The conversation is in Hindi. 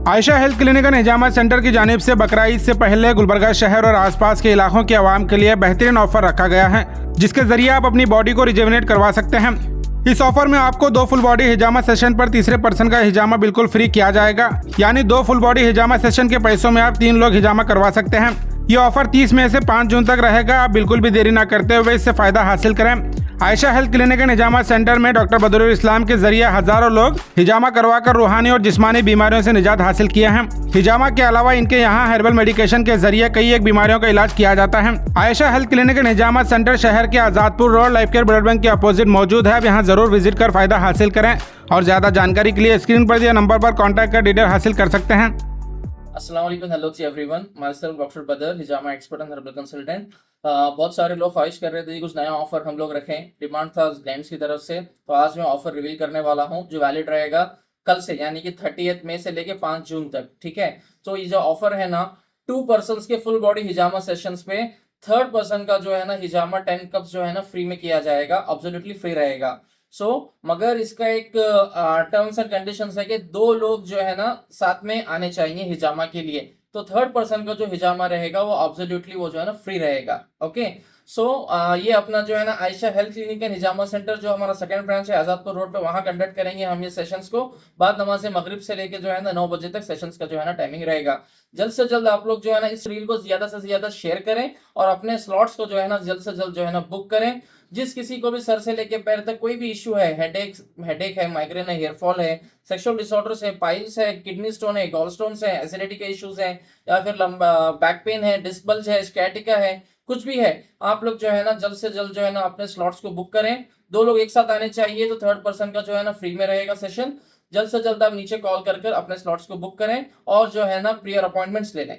Ayesha health clinic and hijama centre की जानिब से बकरा ईद से पहले गुलबर्गा शहर और आसपास के इलाकों के आवाम के लिए बेहतरीन ऑफर रखा गया है, जिसके जरिए आप अपनी बॉडी को रिजुविनेट करवा सकते हैं। इस ऑफर में आपको 2 फुल बॉडी हिजामा सेशन पर तीसरे पर्सन का हिजामा बिल्कुल फ्री किया जाएगा, यानी 2 फुल बॉडी हिजामा सेशन के पैसों में आप 3 लोग हिजामा करवा सकते हैं। ये ऑफर 30 मई से 5 जून तक रहेगा। आप बिल्कुल भी देरी न करते हुए इससे फायदा हासिल करें। Ayesha health clinic and hijama centre में डॉक्टर बदरुल इस्लाम के जरिए हजारों लोग हिजामा करवाकर रूहानी और जिस्मानी बीमारियों से निजात हासिल किए हैं। हिजामा के अलावा इनके यहाँ हर्बल मेडिकेशन के जरिए कई एक बीमारियों का इलाज किया जाता है। Ayesha health clinic and hijama centre शहर के Azadpur road life care blood bank के अपोजिट मौजूद है। आप यहाँ जरूर विजिट कर फायदा हासिल करें और ज्यादा जानकारी के लिए स्क्रीन पर दिए नंबर पर कॉन्टैक्ट कर डिटेल हासिल कर सकते हैं। अस्सलाम वालेकुम, hello to everyone, myself doctor Badar, हिजामा एक्सपर्ट एंड हर्बल कंसल्टेंट। बहुत सारे लोग ख्वाहिश कर रहे थे कुछ नया ऑफर हम लोग रखें, डिमांड था क्लाइंट्स की तरफ से। तो आज मैं ऑफर रिवील करने वाला हूं जो वैलिड रहेगा कल से, यानी कि 30 मई से लेके 5 जून तक। ठीक है, तो ये जो ऑफर है ना, 2 पर्सन्स के फुल बॉडी हिजामा सेशंस पे 3rd पर्सन का जो है ना हिजामा 10 कप्स जो है ना फ्री में किया जाएगा, एब्सोल्युटली फ्री रहेगा। मगर इसका एक टर्म्स एंड कंडीशंस है कि 2 लोग जो है ना साथ में आने चाहिए हिजामा के लिए। तो 3rd पर्सन का जो हिजामा रहेगा वो एब्सोल्युटली वो जो है ना फ्री रहेगा। ओके, ये अपना जो है ना Ayesha health clinic and hijama centre जो हमारा 2nd ब्रांच है आजादपुर रोड पे, वहां कंडक्ट करेंगे हम ये सेशंस को। बाद नमाज मगरिब से लेके जो है ना 9 बजे तक सेशंस का जो है ना टाइमिंग रहेगा। जल्द से जल्द आप लोग जो है ना इस रील को ज्यादा से ज्यादा शेयर करें और अपने स्लॉट्स को जो है ना जल्द से जल्द जो है ना बुक करें। जिस किसी को भी सर से लेके पैर तक कोई भी इश्यू है, हेडेक है, माइग्रेन है, हेयर फॉल है, सेक्सुअल डिसऑर्डर्स है, पाइल्स है, किडनी स्टोन है, गॉल स्टोन्स है, एसिडिटी के इश्यूज हैं, या फिर बैक पेन है, डिस्क बल्ज है, स्ciatica है, कुछ भी है, आप लोग जो है ना जल्द से जल्द जो है ना अपने स्लॉट्स को बुक करें। 2 लोग एक साथ आने चाहिए, तो 3rd पर्सन का जो है ना फ्री में रहेगा सेशन। जल्द से जल्द आप नीचे कॉल कर अपने स्लॉट्स को बुक करें और जो है ना प्रियर अपॉइंटमेंट्स ले लें।